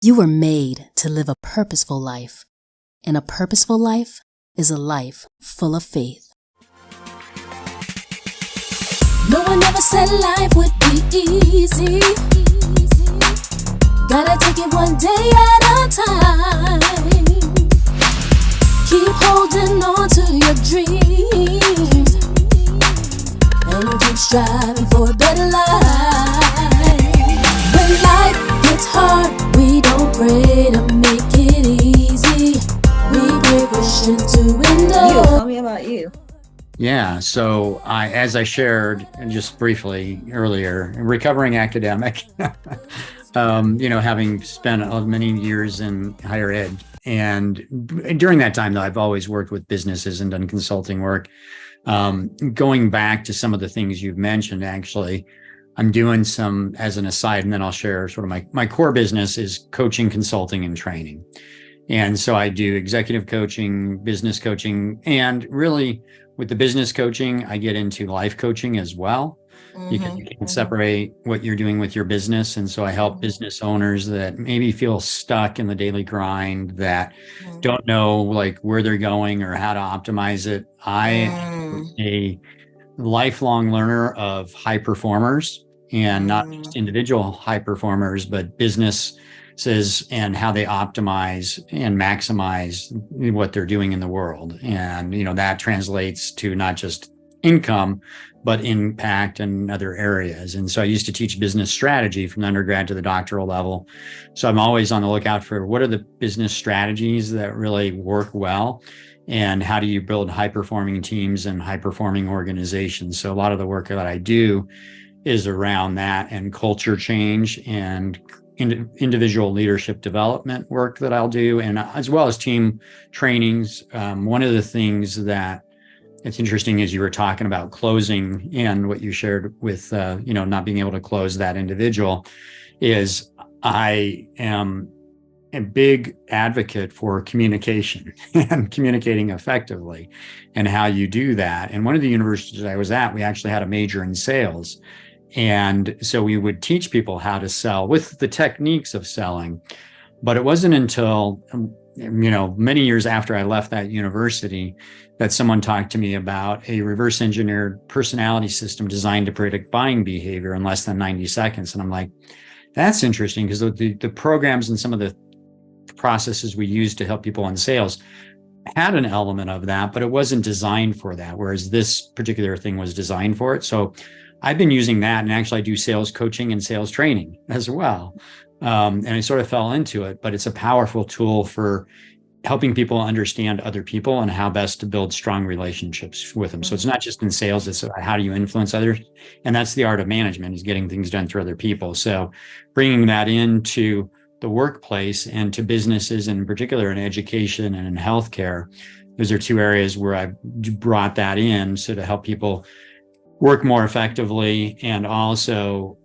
You were made to live a purposeful life, and a purposeful life is a life full of faith. No one ever said life would be easy. Gotta take it one day at a time. Keep holding on to your dreams and keep striving for a better life. When life gets hard, we don't pray to make it easy. We pray for strength to endure. Tell me about you. Yeah, so as I shared just briefly earlier, a recovering academic, having spent many years in higher ed. And during that time, though, I've always worked with businesses and done consulting work. Going back to some of the things you've mentioned, actually, I'm doing some as an aside, and then I'll share sort of my core business is coaching, consulting, and training. And so I do executive coaching, business coaching, and really with the business coaching, I get into life coaching as well. Because you can't separate what you're doing with your business. And so I help business owners that maybe feel stuck in the daily grind, that don't know like where they're going or how to optimize it. I am a lifelong learner of high performers, and not just individual high performers, but businesses and how they optimize and maximize what they're doing in the world. And, that translates to not just income, but impact in other areas. And so I used to teach business strategy from the undergrad to the doctoral level. So I'm always on the lookout for what are the business strategies that really work well, and how do you build high performing teams and high performing organizations. So a lot of the work that I do is around that, and culture change and individual leadership development work that I'll do, and as well as team trainings. One of the things that it's interesting as you were talking about closing and what you shared with, not being able to close that individual, is I am a big advocate for communication and communicating effectively and how you do that. And one of the universities I was at, we actually had a major in sales. And so we would teach people how to sell with the techniques of selling. But it wasn't until, many years after I left that university that someone talked to me about a reverse engineered personality system designed to predict buying behavior in less than 90 seconds. And I'm like, that's interesting, because the programs and some of the processes we use to help people in sales had an element of that, but it wasn't designed for that, whereas this particular thing was designed for it. So I've been using that, and actually I do sales coaching and sales training as well. And I sort of fell into it, but it's a powerful tool for helping people understand other people and how best to build strong relationships with them. So it's not just in sales, it's how do you influence others? And that's the art of management, is getting things done through other people. So bringing that into the workplace and to businesses, and in particular in education and in healthcare, those are two areas where I brought that in, so to help people work more effectively, and also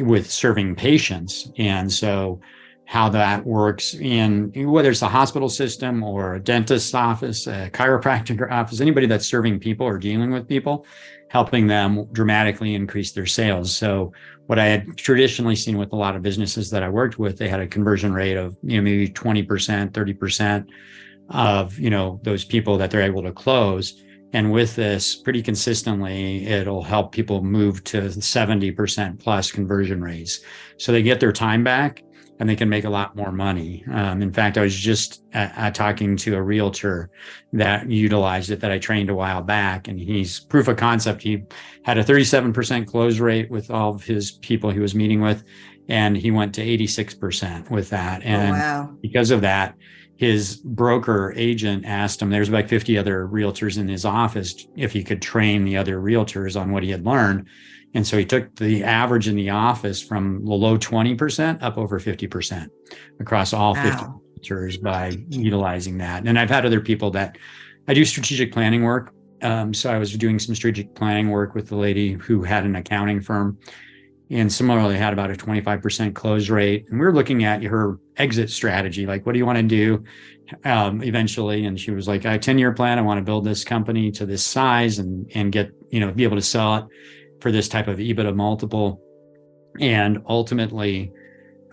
with serving patients. And so how that works in, whether it's a hospital system or a dentist's office, a chiropractic office, anybody that's serving people or dealing with people, helping them dramatically increase their sales. So what I had traditionally seen with a lot of businesses that I worked with, they had a conversion rate of, maybe 20%, 30% of, those people that they're able to close. And with this, pretty consistently, it'll help people move to 70% plus conversion rates. So they get their time back and they can make a lot more money. In fact, I was just talking to a realtor that utilized it, that I trained a while back, and he's proof of concept. He had a 37% close rate with all of his people he was meeting with, and he went to 86% with that. And because of that, his broker agent asked him, there's about 50 other realtors in his office, if he could train the other realtors on what he had learned. And so he took the average in the office from the low 20% up over 50% across all 50 realtors by utilizing that. And I've had other people that I do strategic planning work. So I was doing some strategic planning work with the lady who had an accounting firm, and similarly had about a 25% close rate. And we were looking at her exit strategy, like, what do you want to do eventually? And she was like, I have a 10-year plan. I want to build this company to this size and get, be able to sell it for this type of EBITDA multiple. And ultimately,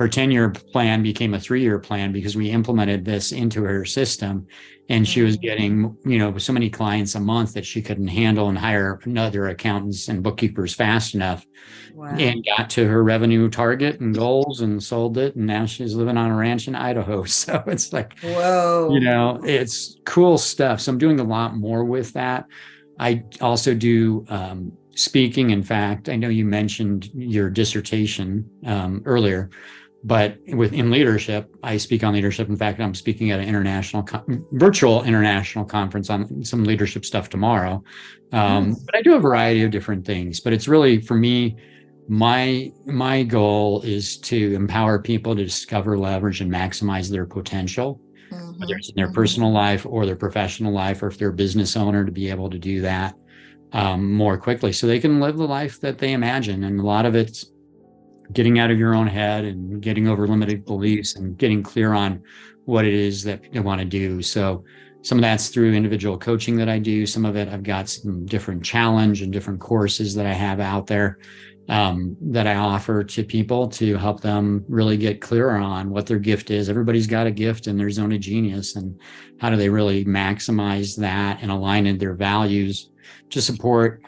her 10-year plan became a 3-year plan because we implemented this into her system, and she was getting, so many clients a month that she couldn't handle and hire another accountants and bookkeepers fast enough. Wow. And got to her revenue target and goals and sold it. And now she's living on a ranch in Idaho. So it's like, whoa, it's cool stuff. So I'm doing a lot more with that. I also do speaking. In fact, I know you mentioned your dissertation earlier, but in leadership, I speak on leadership. In fact, I'm speaking at an virtual international conference on some leadership stuff tomorrow. But I do a variety of different things. But it's really, for me, my goal is to empower people to discover, leverage, and maximize their potential, whether it's in their personal life or their professional life, or if they're a business owner, to be able to do that more quickly so they can live the life that they imagine. And a lot of it's getting out of your own head and getting over limited beliefs and getting clear on what it is that they want to do. So some of that's through individual coaching that I do. Some of it, I've got some different challenge and different courses that I have out there that I offer to people to help them really get clearer on what their gift is. Everybody's got a gift in their zone of genius, and how do they really maximize that and align in their values to support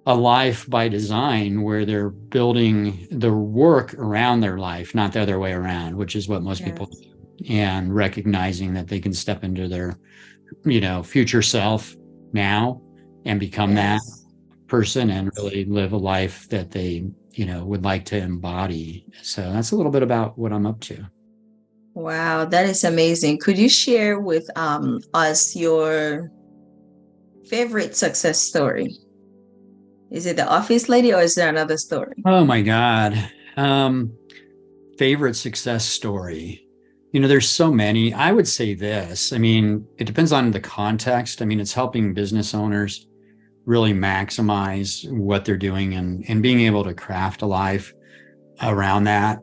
a life by design where they're building the work around their life, not the other way around, which is what most people do. And recognizing that they can step into their, future self now and become that person and really live a life that they, would like to embody. So that's a little bit about what I'm up to. Wow, that is amazing. Could you share with us your favorite success story? Is it the office lady, or is there another story? Oh my God. Favorite success story. There's so many. I would say this. It depends on the context. It's helping business owners really maximize what they're doing and being able to craft a life around that.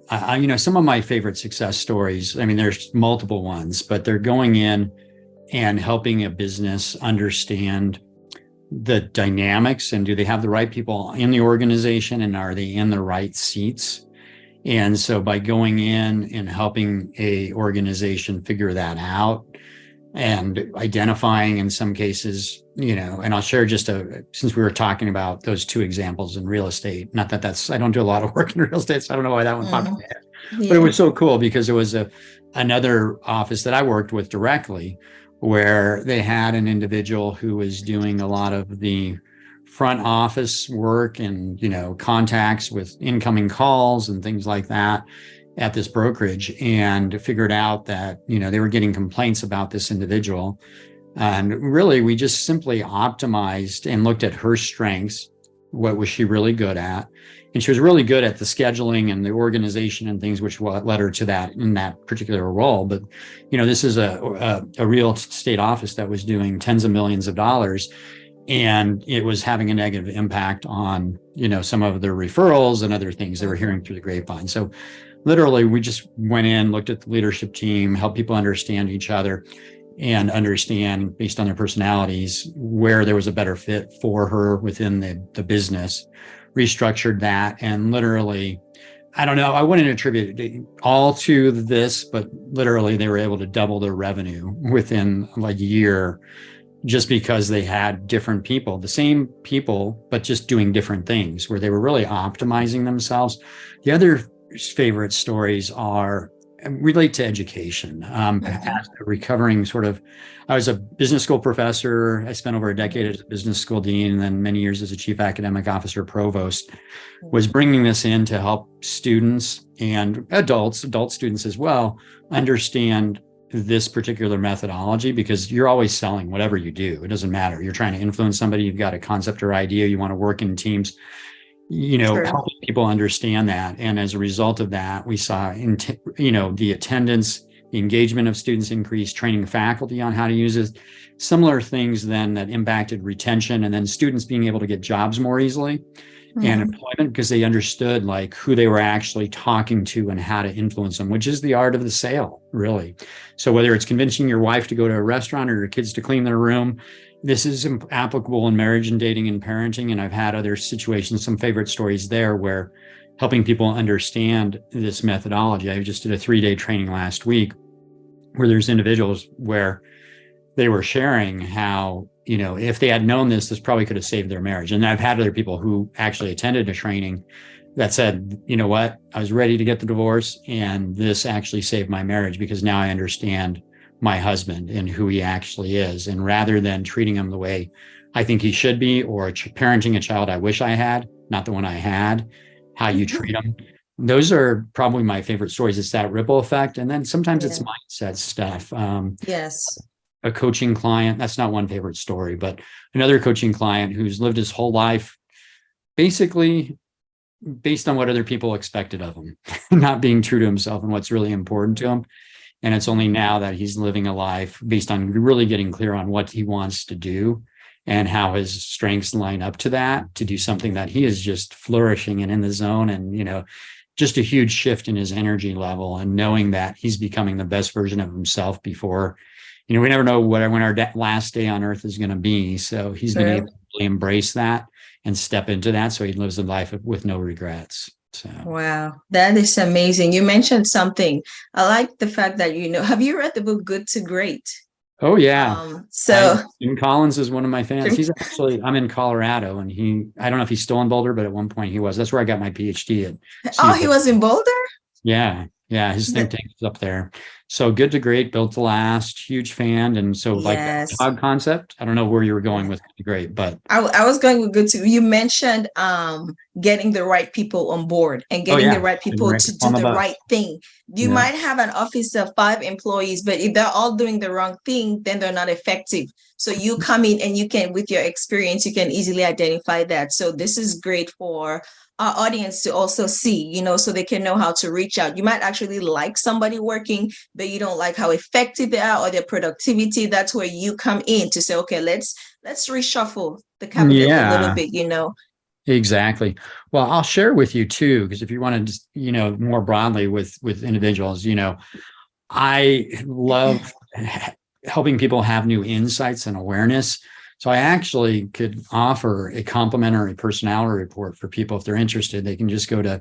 Some of my favorite success stories, there's multiple ones, but they're going in and helping a business understand the dynamics, and do they have the right people in the organization, and are they in the right seats? And so by going in and helping a organization figure that out and identifying, in some cases, and I'll share since we were talking about those two examples in real estate, not that I don't do a lot of work in real estate, so I don't know why that one popped in my head. But it was so cool because it was another office that I worked with directly, where they had an individual who was doing a lot of the front office work and, contacts with incoming calls and things like that at this brokerage, and figured out that, they were getting complaints about this individual. And really, we just simply optimized and looked at her strengths. What was she really good at? And she was really good at the scheduling and the organization and things, which led her to that in that particular role. But, this is a real estate office that was doing tens of millions of dollars, and it was having a negative impact on, some of their referrals and other things they were hearing through the grapevine. So literally, we just went in, looked at the leadership team, helped people understand each other, and understand, based on their personalities, where there was a better fit for her within the business, restructured that, and literally, I don't know, I wouldn't attribute it all to this, but literally they were able to double their revenue within like a year, just because they had different people, the same people, but just doing different things, where they were really optimizing themselves. The other favorite stories relate to education. As a recovering I was a business school professor. I spent over a decade as a business school dean, and then many years as a chief academic officer provost. Was bringing this in to help students and adult students as well, understand this particular methodology, because you're always selling whatever you do. It doesn't matter. You're trying to influence somebody. You've got a concept or idea. You want to work in teams. Helping people understand that. And as a result of that, we saw, the attendance, the engagement of students increase, training faculty on how to use it, similar things then that impacted retention, and then students being able to get jobs more easily and employment, because they understood like who they were actually talking to and how to influence them, which is the art of the sale, really. So whether it's convincing your wife to go to a restaurant or your kids to clean their room, this is applicable in marriage and dating and parenting. And I've had other situations, some favorite stories there, where, helping people understand this methodology. I just did a 3-day training last week where there's individuals where they were sharing how, if they had known this probably could have saved their marriage. And I've had other people who actually attended a training that said, you know what, I was ready to get the divorce and this actually saved my marriage because now I understand my husband and who he actually is. And rather than treating him the way I think he should be, or parenting a child I wish I had, not the one I had, how you treat them. Those are probably my favorite stories. It's that ripple effect. And then sometimes it's mindset stuff. Yes. A coaching client, that's not one favorite story, but another coaching client who's lived his whole life basically based on what other people expected of him, not being true to himself and what's really important to him. And it's only now that he's living a life based on really getting clear on what he wants to do and how his strengths line up to that, to do something that he is just flourishing and in the zone. And, just a huge shift in his energy level and knowing that he's becoming the best version of himself before, we never know when our last day on earth is going to be. So he's been able to embrace that and step into that. So he lives a life with no regrets. So. Wow, that is amazing. You mentioned something. I like the fact that, have you read the book Good to Great? Oh, yeah. So Jim Collins is one of my fans. He's actually, I'm in Colorado and I don't know if he's still in Boulder, but at one point he was. That's where I got my PhD at. Oh, he was in Boulder? Yeah. Yeah. His think tank is up there. So Good to Great, built to last, huge fan. And so like the dog concept, I don't know where you were going with Good to Great, but I was going with Good to, you mentioned getting the right people on board and getting the right people to do the right thing. You might have an office of 5 employees, but if they're all doing the wrong thing, then they're not effective. So you come in and you can, with your experience, you can easily identify that. So this is great for our audience to also see, so they can know how to reach out. You might actually like somebody working, but you don't like how effective they are or their productivity. That's where you come in to say, okay, let's reshuffle the cabinet a little bit, Exactly. Well, I'll share with you too, because if you want to just, more broadly with individuals, I love helping people have new insights and awareness. So I actually could offer a complimentary personality report for people. If they're interested, they can just go to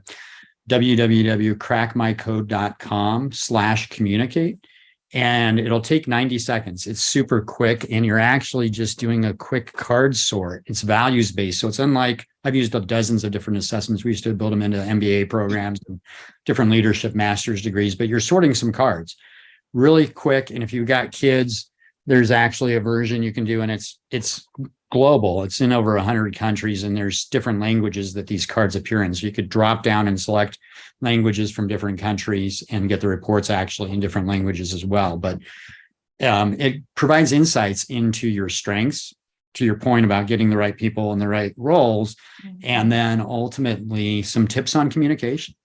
www.crackmycode.com/communicate. And it'll take 90 seconds. It's super quick. And you're actually just doing a quick card sort. It's values based. So it's unlike, I've used dozens of different assessments. We used to build them into MBA programs and different leadership master's degrees, but you're sorting some cards really quick. And if you've got kids, there's actually a version you can do, and it's global. It's in over 100 countries, and there's different languages that these cards appear in. So you could drop down and select languages from different countries and get the reports actually in different languages as well. But it provides insights into your strengths, to your point about getting the right people in the right roles, and then ultimately some tips on communication.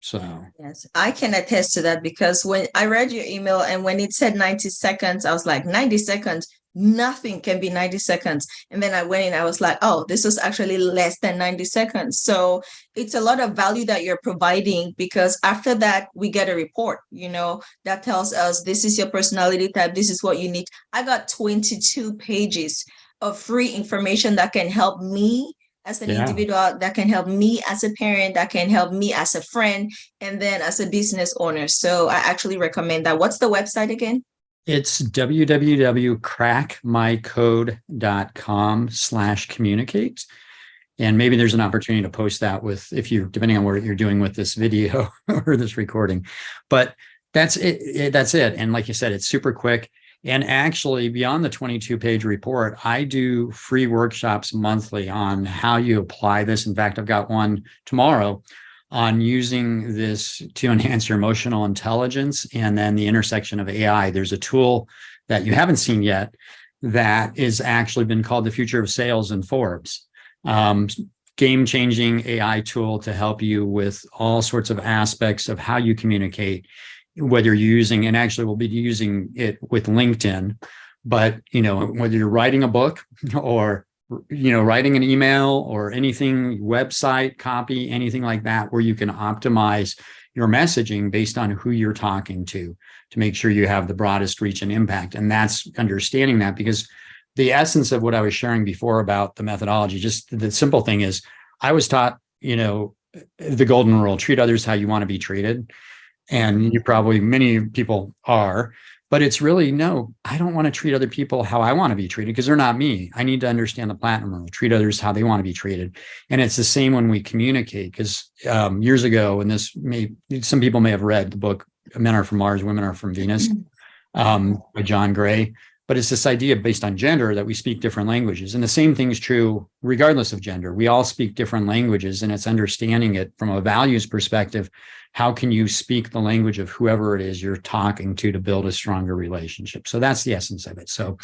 So yes, I can attest to that, because when I read your email and when it said 90 seconds, I was like, 90 seconds, nothing can be 90 seconds. And then I went in, I was like, oh, this was actually less than 90 seconds. So it's a lot of value that you're providing, because after that, we get a report, that tells us this is your personality type. This is what you need. I got 22 pages of free information that can help me as an individual, that can help me as a parent, that can help me as a friend, and then as a business owner. So I actually recommend that. What's the website again? It's www.crackmycode.com/communicate. And maybe there's an opportunity to post that depending on what you're doing with this video or this recording. But that's it. And like you said, it's super quick. And actually, beyond the 22-page report, I do free workshops monthly on how you apply this. In fact, I've got one tomorrow on using this to enhance your emotional intelligence and then the intersection of AI. There's a tool that you haven't seen yet that is actually been called the future of sales in Forbes. Game-changing AI tool to help you with all sorts of aspects of how you communicate, whether you're using, and actually we'll be using it with LinkedIn, but whether you're writing a book or writing an email or anything, website copy, anything like that, where you can optimize your messaging based on who you're talking to make sure you have the broadest reach and impact. And that's understanding that, because the essence of what I was sharing before about the methodology, just the simple thing is, I was taught, the golden rule: treat others how you want to be treated. And you probably, many people are, but it's really, no, I don't want to treat other people how I want to be treated because they're not me. I need to understand the platinum rule: treat others how they want to be treated. And it's the same when we communicate, because years ago, and some people may have read the book Men Are From Mars, Women Are From Venus, by John Gray. But it's this idea based on gender that we speak different languages. And the same thing is true regardless of gender. We all speak different languages, and it's understanding it from a values perspective. How can you speak the language of whoever it is you're talking to build a stronger relationship? So that's the essence of it. So,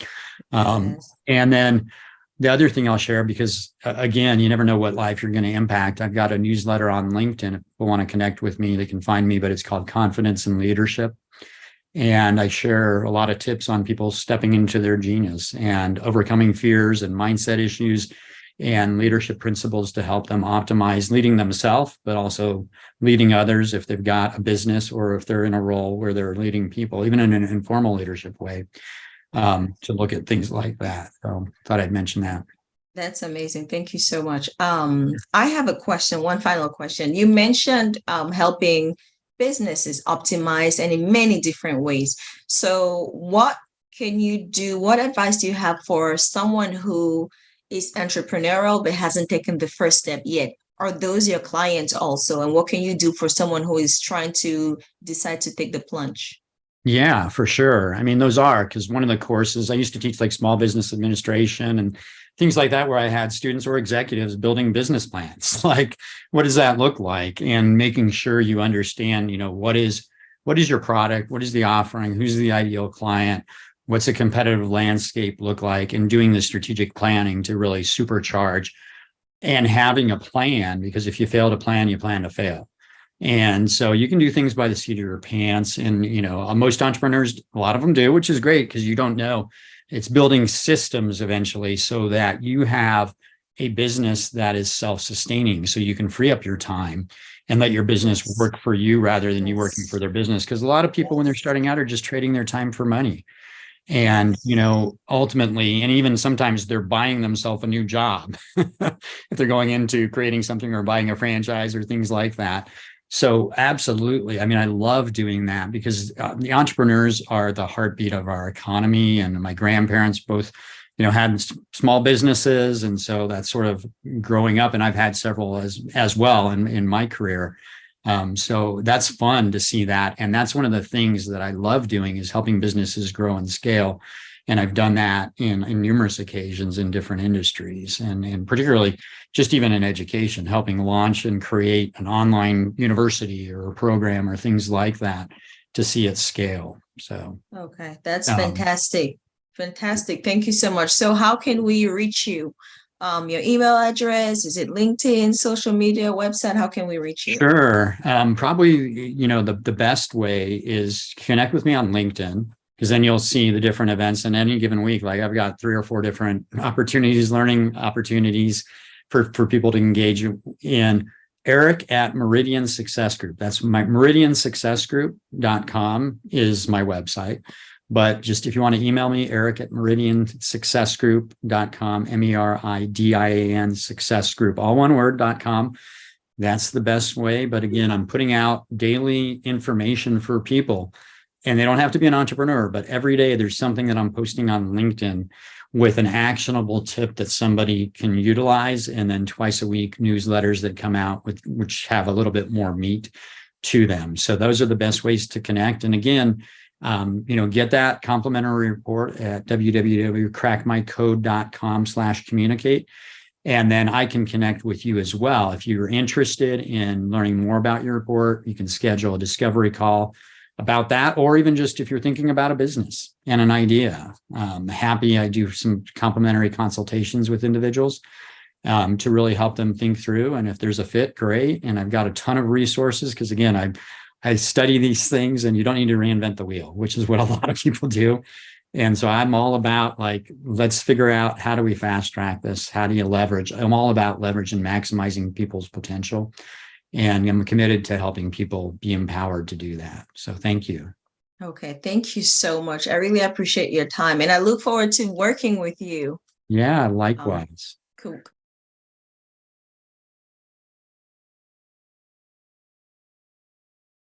and then the other thing I'll share, because again, you never know what life you're going to impact. I've got a newsletter on LinkedIn. If people want to connect with me, they can find me, but it's called Confidence and Leadership. And I share a lot of tips on people stepping into their genius and overcoming fears and mindset issues and leadership principles to help them optimize leading themselves, but also leading others if they've got a business or if they're in a role where they're leading people, even in an informal leadership way, to look at things like that. So thought I'd mention that. That's amazing. Thank you so much. I have a question, one final question. You mentioned helping businesses optimize and in many different ways. So what can you do? What advice do you have for someone who is entrepreneurial but hasn't taken the first step yet? Are those your clients also? And what can you do for someone who is trying to decide to take the plunge? Yeah, for sure. I mean, those are, because one of the courses I used to teach, like small business administration and things like that, where I had students or executives building business plans. Like, what does that look like? And making sure you understand, what is your product? What is the offering? Who's the ideal client? What's a competitive landscape look like? And doing the strategic planning to really supercharge and having a plan, because if you fail to plan, you plan to fail. And so you can do things by the seat of your pants. And, most entrepreneurs, a lot of them do, which is great because you don't know. It's building systems eventually so that you have a business that is self-sustaining, so you can free up your time and let your business work for you rather than you working for their business. Because a lot of people, when they're starting out, are just trading their time for money. And, ultimately, and even sometimes they're buying themselves a new job if they're going into creating something or buying a franchise or things like that. So absolutely. I mean, I love doing that because the entrepreneurs are the heartbeat of our economy. And my grandparents both, had small businesses. And so that's sort of growing up. And I've had several as well in my career. So that's fun to see that. And that's one of the things that I love doing, is helping businesses grow and scale. And I've done that in numerous occasions in different industries, and particularly just even in education, helping launch and create an online university or a program or things like that to see it scale. So, okay, that's fantastic. Fantastic. Thank you so much. So how can we reach you? Your email address, is it LinkedIn, social media, website? How can we reach you? Sure. Probably, the best way is connect with me on LinkedIn, because then you'll see the different events in any given week. Like I've got 3 or 4 different opportunities, learning opportunities for people to engage in. Eric at Meridian Success Group. That's my meridiansuccessgroup.com is my website. But just if you want to email me, Eric at meridiansuccessgroup.com, MERIDIAN Success Group, all one word.com. That's the best way. But again, I'm putting out daily information for people, and they don't have to be an entrepreneur, but every day there's something that I'm posting on LinkedIn with an actionable tip that somebody can utilize. And then twice a week, newsletters that come out which have a little bit more meat to them. So those are the best ways to connect. And again, get that complimentary report at www.crackmycode.com/communicate. And then I can connect with you as well. If you're interested in learning more about your report, you can schedule a discovery call about that, or even just if you're thinking about a business and an idea. I do some complimentary consultations with individuals to really help them think through. And if there's a fit, great. And I've got a ton of resources because, again, I study these things, and you don't need to reinvent the wheel, which is what a lot of people do. And so I'm all about, let's figure out, how do we fast track this? How do you leverage? I'm all about leverage and maximizing people's potential. And I'm committed to helping people be empowered to do that. So thank you. Okay. Thank you so much. I really appreciate your time, and I look forward to working with you. Yeah, likewise. Cool.